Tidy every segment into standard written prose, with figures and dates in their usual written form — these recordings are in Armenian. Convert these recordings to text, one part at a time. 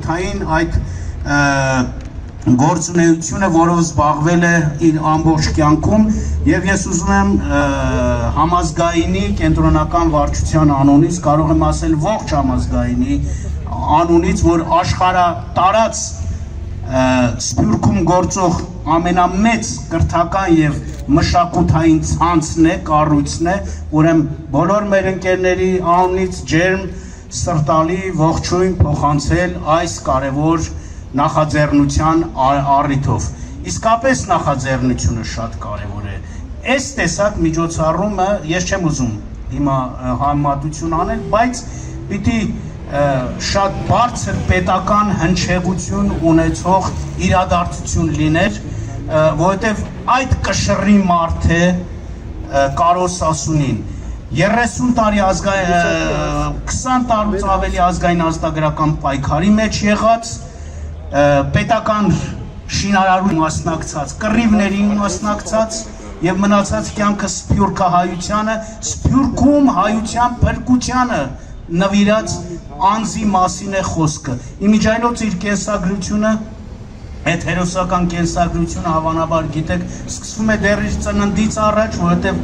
մշակութային այդ գործունեությունը, որով զբաղվել է իր ամբողջ կյանքում, եւ ես ուզում եմ համազգայինի կենտրոնական վարչության անունից, կարող եմ ասել ողջ համազգայինի անունից, որ աշխարհատարած Սփյուռքում գործող ամենամեծ կրթական եւ մշակութային ցանցն է, կառույցն է, ուրեմն բոլոր մեր ընկերների անունից ջերմ սրտալի ողջույն փոխանցել այս կարևոր նախաձեռնության առիթով։ Իսկապես նախաձեռնությունը շատ կարևոր է։ Այս տեսակ միջոցառումը ես չեմ ուզում հիմա համեմատություն անել, բայց պիտի շատ բարձր պետական հնչեղություն ունեցող իրադարձություն լիներ, որովհետև այդ կշռի մարդ է Կարոս Սասունին 30 տարի 20 տարուց ավելի ազգային ազատագրական պայքարի մեջ եղած, պետական շինարարություն մասնակցած, կռիվներին մասնակցած եւ մնացած կյանքը սփյուռքահայությանը, Սփյուռքում հայության փրկությանը նվիրած անձի մասին է խոսքը։ Իմիջայլոց իր կենսագրությունը, այդ հերոսական կենսագրությունը հավանաբար գիտեք, սկսվում է դեռ իր ծննդից առաջ, որովհետեւ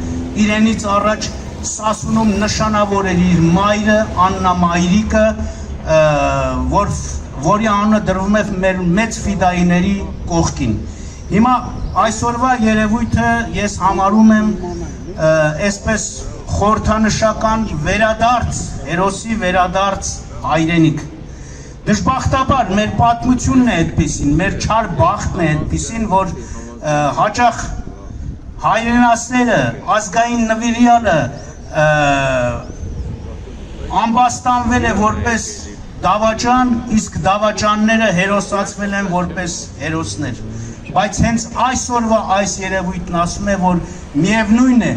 իրենից առաջ Սասունում նշանավոր էր իր մայրը, Աննա Մայրիկը, որի անունը դրվում է մեր մեծ ֆիդայիների կողքին։ Հիմա այսօրվա երևույթը ես համարում եմ այսպես խորհրդանշական վերադարձ, հերոսի վերադարձ հայրենիք։ Դժբախտաբար մեր պատմությունն է այդպիսին, մեր չար բախտն է այդպիսին, որ հաճախ հայրենասերը, ազգային նվիրյալը ամբաստանվել է որպես դավաճան, իսկ դավաճանները հերոսացվել են որպես հերոսներ։ Բայց հենց այսօրվա այս երևույթն ասում է, որ միևնույն է,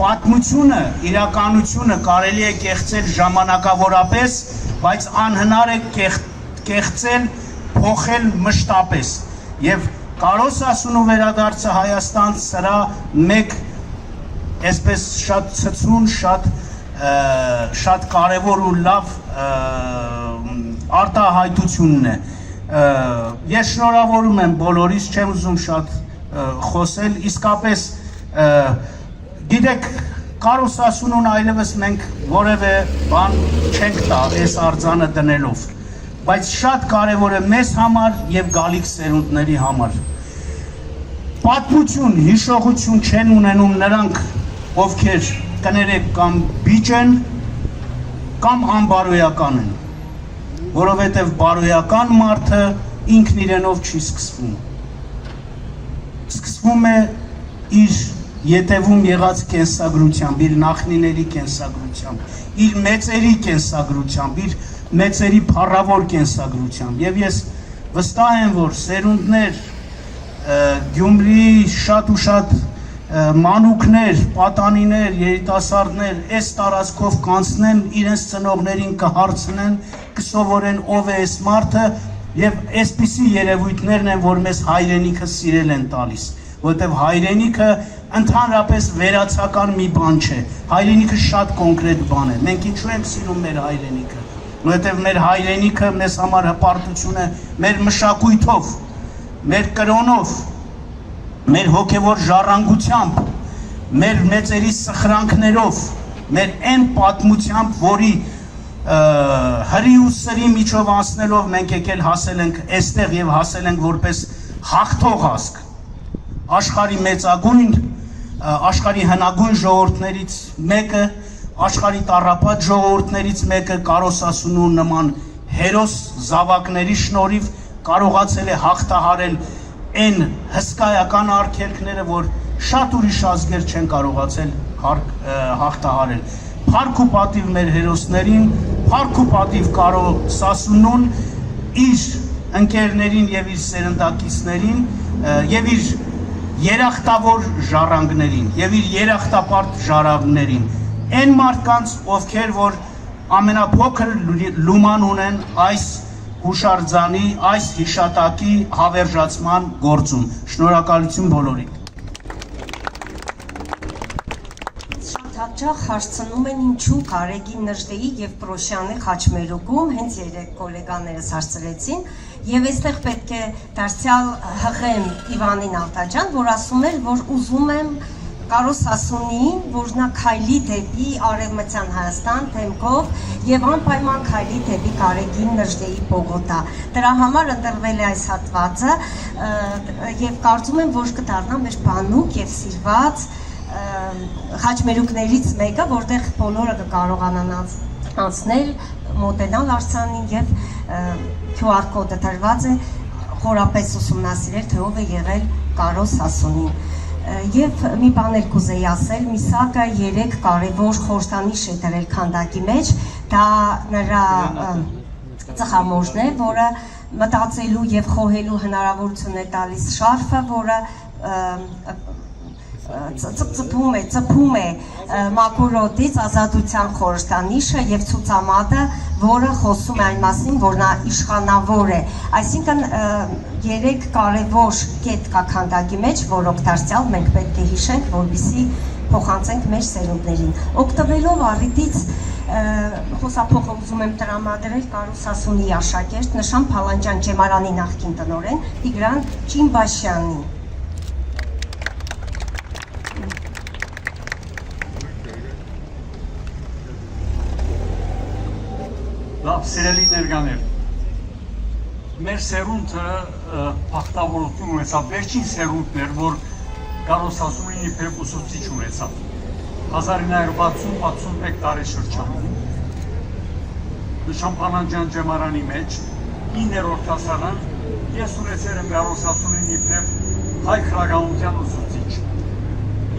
պատմությունը, իրականությունը կարելի է կեղծել ժամանակավորապես, բայց անհնար է կեղծել, փոխել մշտապես։ Եվ Կարոս Սասունու վերադարձը Հայաստան սրա մեկ այսպես շատ ցցուն, շատ կարևոր ու լավ արտահայտությունն է։ Ես շնորհավորում եմ բոլորիս, չեմ ուզում շատ խոսել, իսկապես գիտեք, Կարոս Սասունուն այլևս մենք որևէ բան չենք տա այս արձանը դնելով, բայց շատ կարևոր է մեզ համար եւ գալիք սերունդների համար։ Պատմություն, հիշողություն չեն ունենում նրանք, ովքեր կներեք կամ բիճ են, կամ անբարոյական են, որովհետև բարոյական մարդը ինքն իրենով չի սկսվում։ Սկսվում է իր ետևում եղած կենսագրությամբ, իր նախնիների կենսագրությամբ, իր մեծերի կենսագրությամբ, իր մեծերի փառավոր կենսագրությամբ։ Եվ ես վստահ եմ, որ սերունդներ, Գյումրի շատ ու շատ մանուկներ, պատանիներ, երիտասարդներ այս տարածքով կանցնեն, իրենց ծնողներին կհարցնեն, կսովորեն ով է այս մարդը, եւ այսպիսի երևույթներն են, որ մեզ հայրենիքը սիրել են տալիս, որովհետեւ հայրենիքը ընդհանրապես վերացական մի բան չէ, հայրենիքը շատ կոնկրետ բան է։ Մենք ինչու ենք սիրում մեր հայրենիքը, որովհետեւ մեր հայրենիքը մեզ համար հպարտություն է մեր մշակույթով, մեր կրոնով, մեր հոգևոր ժառանգությամբ, մեր մեծերի սխրանքներով, մեր այն պատմությամբ, որի հրի ու սրի միջով անցնելով մենք եկել հասել ենք այստեղ եւ հասել ենք որպես հաղթող ազգ, աշխարհի մեծագույն, աշխարհի հնագույն ժողովուրդներից մեկը, աշխարհի տառապած ժողովուրդներից մեկը Կարոս Սասունու նման հերոս զավակների շնորհիվ կարողացել է հաղթահարել այն հսկայական արգելքները, որ շատ ուրիշ ազգեր չեն կարողացել հաղթահարել։ Փառք ու պատիվ մեր հերոսներին, փառք ու պատիվ Կարոս Սասունուն, իր ընկերներին եւ իր սերնդակիցներին եւ իր երախտավոր ժառանգներին եւ իր երախտապարտ ժառանգներին, այն մարդկանց, ովքեր որ ամենափոքր լուման ունեն այս հուշարձանի, այս հիշատակի հավերժացման գործում։ Շնորհակալություն բոլորին։ Շատ հաճախ հարցնում են ինչու Գարեգին Նժդեի եւ Պրոշյանի խաչմերուկում հենց երեք գոլեգաներս հարցրեցին եւ այստեղ պետք է դարձյալ հղեմ Իվանին Ալտաջան, որ ասում էր, որ ուզում եմ Կարոս Հասունիին, որ նա քայլի դեպի Արևմտյան Հայաստան դեմքով եւ անպայման քայլի դեպի Գարեգին Նժդեի Բոգոտա։ Դրա համար ընտրվել է այս հատվածը եւ կարծում եմ, որ կդառնա մեր բանուկ եւ սիրված խաչմերուկներից մեկը, որտեղ բոլորը կկարողանան անցնել, մոտենալ արձանին եւ QR կոդը տրված է խորապես ուսումնասիրել, թե ով է եղել Կարոս Հասունին։ Եվ մի բան էլ կուզեի ասել, Միսակը 3 կարևոր խորհրդանիշ է դրել քանդակի մեջ, դա նրա ծխամորճն է, որը մտածելու եւ խոհելու հնարավորություն է տալիս շարֆը, որը ծփում է Մակուրոտից ազատության խորհրդանիշը եւ ցուցամատը, որը խոսում է այն մասին, որ նա իշխանավոր է։ Այսինքն 3 կարևոր կետ կա քանդակի մեջ, որոնք դարձյալ մենք պետք է հիշենք, որպեսզի փոխանցենք մեր սերունդներին։ Օգտվելով առիթից խոսափողը ուզում եմ տրամադրել Կարոս Հասունիի աշակերտ Նշան Փալանջյան ջեմարանի նախկին տնօրեն Տիգրան Չիմբաշյանին։ Լավ, սիրելի ներկաներ, մեր սերունդը պախտավորություն ունեցավ, վերջին սերունդն էր, որ Կարոս Հասունինի իբրև ուսուցիչ ունեցավ 1960-61 տարեշրջանում Նշան Փալանջյան ջեմարանի մեջ 9-րդ դասարան ես ունեցել եմ Կարոս Հասունինի իբրև հայ քրագանության ուսուցիչ։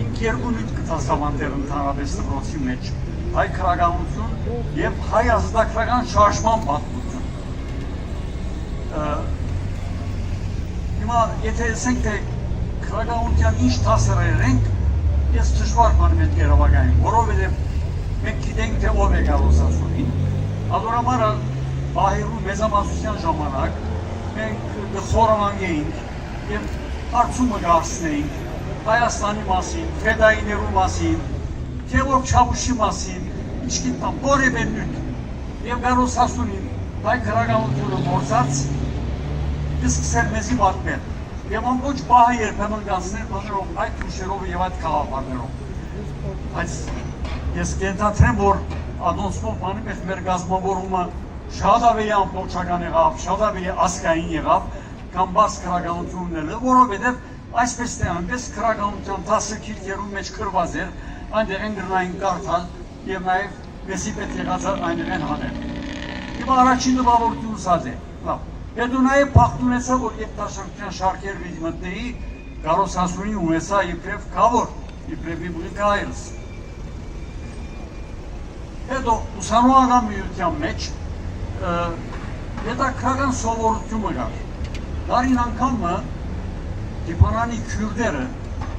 Ինք երկու նույն կտասավանդել ընդհանրապես դպրոցի մեջ հայ քրագանություն եւ հայ ազատագրական շարժման պատմություն։ Հիմա եթե ասենք թե քրագանության ինչ դասեր ենք, ես դժվար բան եմ գերավագային, որովհետեւ մենք գիտենք թե ով է Կարոս Հասունին։ Ադորամարը Բահիրու մեծամասնության ժամանակ մենք խորամանգեինք եւ հարցումը գարցնեինք Հայաստանի մասին, Ֆեդայիներու մասին, Թեվոր Չավուշի մասին, ինչքան որևէ նույն եւ Կարոս Հասունին հայ քրագանությունը մորցած դիսկսեր մեզի պատմել եւ ամբողջ բահը երբեմն գանցներ բաներով այդ թուշերով եւ այդ կաղապարներով բայց ես կենթադրեմ որ ադոնսով բանի մեջ մեր գազམ་ավորումը շատ ավելի ամբողջական եղավ, շատ ավելի ասկային եղավ կամ բաց քրագանությունն էլ որովհետեւ այսպես թե այնպես քրագանության 10 քիլոմետրի մեջ քրված էր այնտեղ են գրնային կարդալ եւ նաեւ մեսի պետք եղած այնտեղ հանել։ Հիմա առաջին նվավորություն սած է։ Լավ։ Հետո նաեւ փախտ ունեցա որ երիտասարդության շարքեր վիճ մտնեի Կարոս Հասունին ունեցա իբրև կավոր, իբրև իբրիկայրս։ Հետո ուսանողական միության մեջ հետաքրական սովորությունը կար։ Դարին անգամը դիպանանի քյուրդերը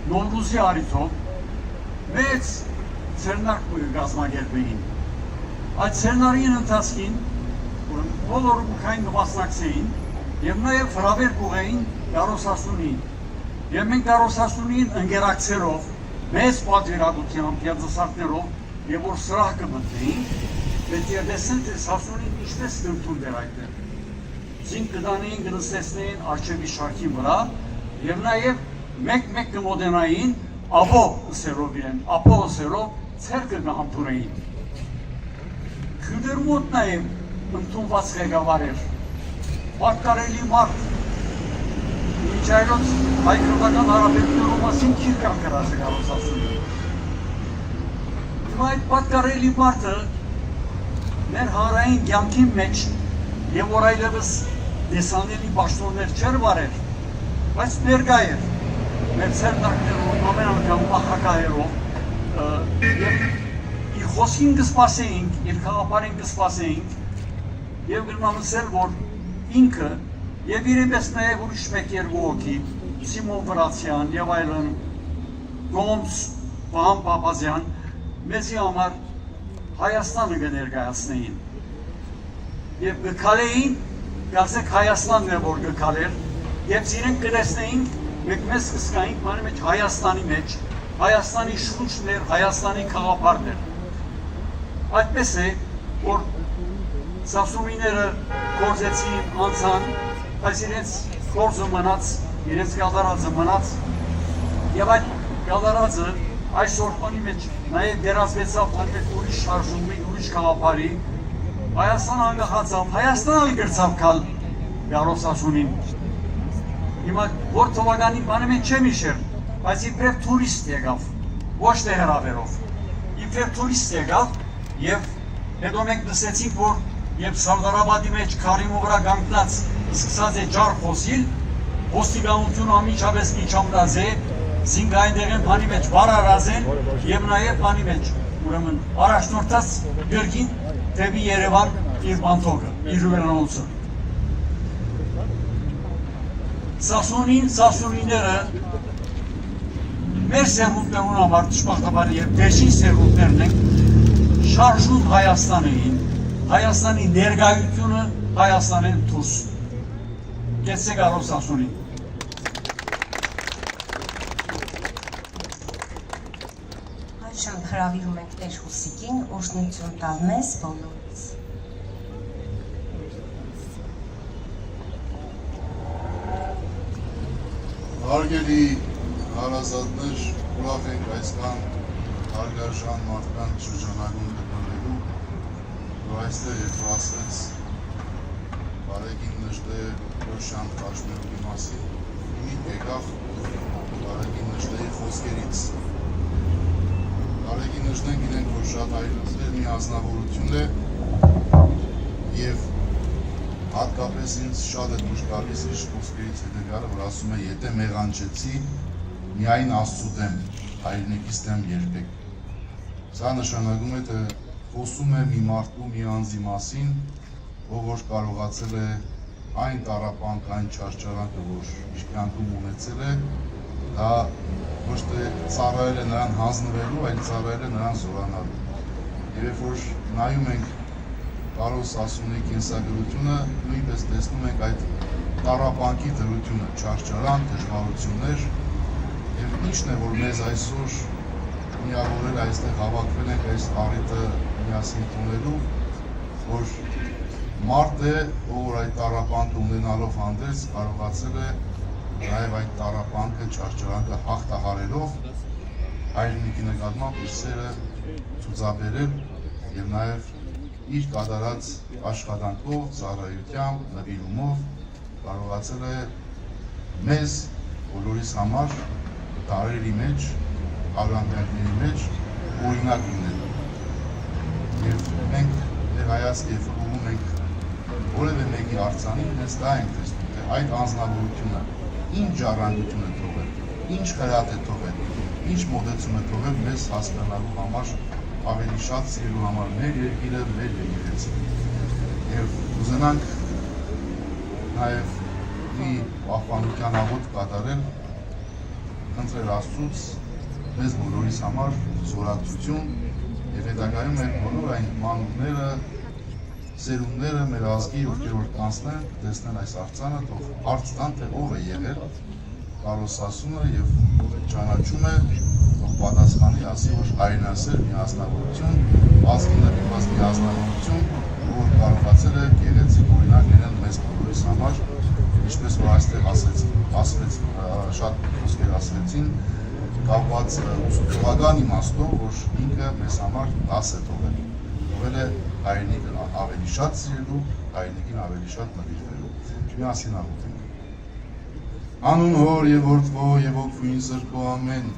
Նովրուզի արիթով մեծ ցերնարկ գազմագերբեին։ Այդ ցերնարին ընթացքին բոլորը մուքային նվասնակցեին եւ նաեւ հրավեր կուղեին Կարոս Հասունին։ Եվ մենք Կարոս Հասունին ընկերակցերով մեծ պատվիրակությամբ եզասարներով եւ որ սրահ կմտնեին, պետք է տեսնեն թե Հասունին ինչպես կընդունել այդտեղ։ Զինք կդանեին, կնստեցնեին արջևի շարքի վրա եւ նաեւ մեկ կմոտենային ապո սերով իրեն, ապո սերով ցերկը կհամբուրեին։ Քյուրդեր մոտ նաեւ ընդունված ղեկավար էր, պատկարելի մարդ, ինչ այլոց հայ քրդական հարաբերությունների մասին քիրքան գրած է Կարոս Հասունին։ Հիմա այդ պատկարելի մարդը մեր հանրային կյանքի մեջ եւ որ այլևս դեսանելի պաշտոններ չէր վարել, բայց ներկա էր մեր ցերնակներով ամեն անգամ ախակայերով եւ իր խոսքին կսպասեինք, իր խաղապարին կսպասեինք եւ գնամսել որ ինքը եւ իրենպես նաեւ ուրիշ մեկ երկու հոգի Սիմոն Վրացյան եւ այլն Գոմս Վահան Պապազյան մեզի համար Հայաստանը կներկայացնեին եւ կքալեին գասեք Հայաստանն է որ կքալեր եւ իրենք կտեսնեին մեկ մեզ կսկայինք բանի մեջ Հայաստանի մեջ Հայաստանի շուրջն էր, Հայաստանի քաղաքներն էր։ Այդպես է, որ սասունիները գործեցին, անցան, բայց իրենց գործը մնաց, իրենց գալարածը մնաց, եւ այդ գալարածը այսօր բանի մեջ նաեւ դերազվեցավ այդ ուրիշ շարժումի, ուրիշ գաղափարի, Հայաստան անկախացավ, Հայաստանը գրծավ կալ Գալով Սասունին։ Հիմա որ թվականին բանը մենք չեմ իշեր, բայց իբրև տուրիստ եկավ, ոչ թե հրավերով, իբրև տուրիստ եկավ եւ հետո մենք լսեցինք, որ երբ Սարդարաբադի մեջ քարիմու վրա կանգնած սկսած է ջար խոսիլ, ոստիկանությունը անմիջապես իջամրած է, զինգայիններեն բանի մեջ բարարած են եւ նաեւ բանի մեջ ուրեմն առաջնորդած գրքին դեպի Երևան իր բանթոկը, իր հյուրանոցը։ Սասունիները մեր սերունդներուն համար ճշմարտաբար եւ վերջին սերունդներն են շարժուն Հայաստանին, Հայաստանի ներկայությունը Հայաստանեն դուրս։ Կեցե Գալով Սասունին։ Այժմ հրավիրում ենք Տեր Հուսիկին օրհնություն տալ մեզ բոլորից։ Հարգելի հարազատներ, ուրախ ենք այսքան հարգարժան մարդկանց շրջանակում գտնվելու, որ այստեղ երբ ասեց Բարեգին Նժդե Ռոշան Խաչմերուկի մասին, իմիջ եկավ Բարեգին Նժդեի խոսքերից։ Բարեգին Նժդեն գիտենք, որ շատ հայրենիքներ մի ազնվորություն է եւ հատկապես ինձ շատ է դուր գալիս իր խոսքերից հետևյալը, որ ասում է, եթե մեղանչեցի, միայն Աստծու դեմ, հայրենիքիս դեմ երբեք։ Սա նշանակում է, թե խոսում է մի մարդու, մի անձի մասին, ով որ կարողացել է այն տառապանք, այն չարչարանքը, որ իր կյանքում ունեցել է, դա ոչ թե ծառայել է նրան հանձնվելու, այլ ծառայել է նրան զորանալու։ Եվ երբ որ նայում ենք Գալով Սասունի կենսագրությունը, նույնպես տեսնում ենք այդ տառապանքի դրությունը, չարչարան, դժվարություններ, եւ ինչն է, որ մեզ այսօր միավորել այստեղ հավաքվել ենք այս առիթը միասին տոնելու, որ մարդ է, ով այդ տառապանքը ունենալով հանդերձ կարողացել է նաեւ այդ տառապանքը, չարչարանքը հաղթահարելով հայրենիքի նկատմամբ իր սերը ցուցաբերել եւ նաեւ իր կատարած աշխատանքով, ծառայությամբ, նվիրումով կարողացել է մեզ բոլորիս համար դարերի մեջ, հարյուրամյակների մեջ օրինակ լինել։ Եվ մենք դեր հայացք եւ ուղում ենք որևէ մեկի արձանին, հենց դա ենք տեսնում, թե այդ անձնավորությունը ինչ ժառանգություն է թողել, ինչ խրատ է թողել, ինչ մոտեցում է թողել մեզ հասկանալու համար, ավելի շատ սիրելու համար մեր երկիրը, մեր եկեղեցին։ Եվ ուզենանք նաև մի պահպանության աղոթ կատարել, խնդրել Աստծուց մեզ բոլորիս համար զորակցություն եւ հետագայում մեր բոլոր այն մանուկները, սերունդները, մեր ազգի, ովքեր որ կանցնեն, տեսնեն այս արձանը, թող հարց տան, թե ով է եղել Գալով Սասունը եւ ճանաչում է, թող պատասխանի, ասի, որ հայրենասեր մի ազնվորություն, ազգին նվիրված մի ազնվորություն, որ կարողացել է գեղեցիկ օրինակ լինել մեզ բոլորիս համար, ինչպես որ այստեղ ասվեց, շատ խոսքեր ասվեցին, կապված ուսուցողական իմաստով, որ ինքը մեզ համար դաս է թողել է հայրենիքն ավելի շատ սիրելու, հայրենիքին ավելի շատ նվիրվելու։ Միասին աղոթենք։ Անուն Հոր եւ Որդվո եւ Ոգուին Սրբո ամեն։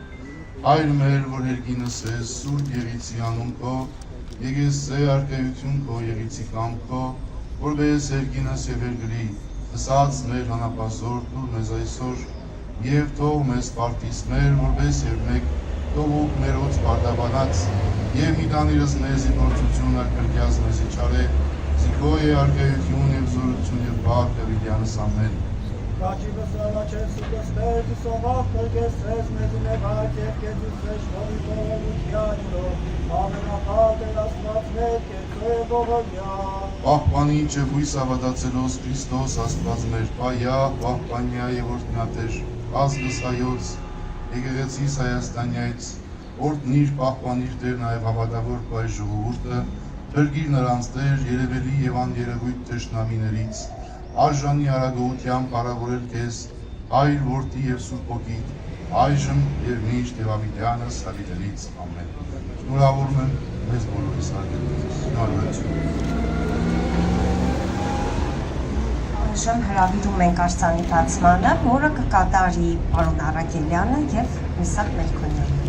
Հայր մեր, որ հերգինս ես, Սուրբ Եղիցի անուն քո, եկես է արկայություն քո եղիցի կամ քո, որպես հերգինս եւ հերգրի, ըսած մեր հանապազոր տուր մեզ այսօր, եւ թող մեզ պարտիս մեր, որպես եւ մեկ թողուկ մերոց պարտաբանած, եւ մի տանիրս մեզ իգործություն արկրկյազ մեզ իչարե, զիքո է արկայություն եւ զորություն եւ բաղ տևիդյանս ամեն։ Կաչիվս առաջև սուկս մեր դուսովավ կրգեսրես մեզ ունևակ և կեզուսրեշ նորի բողովության ամենապատ էլ ասվածներ կեցե բողովյան։ Պահպանի և հույս ավադացելոս Քրիստոս աստված մեր պայա, պահպանյա և որդնատեր, ազգս հայոց, եկեղեցիս Հայաստանյայց, օրհնիր, պահպանիր Տեր նաև հավատավոր պայ ժողովուրդը, փրկիր նրանց Տեր երևելի եւ աներևույթ թշնամիներից, արժանի արագությամբ παρավորել Քեզ, Հայր, Որդի եւ Սուրբ Հոգի, այժմ եւ միշտ եւ ավիտյանս հավիտենից ամեն։ Շնորհավորում եմ մեզ բոլորիս արգելքից։ Այժմ հրավիրում ենք արձանիտացմանը, որը կկատարի պարոն Արաքելյանը եւ Միսակ Մելքոնյանը։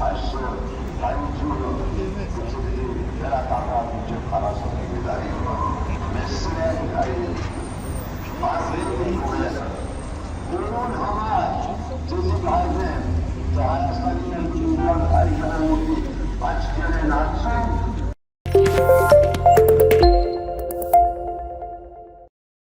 Այսօր հայությունը դեպի դեպի դրա տակառ միջև 40 գիտարի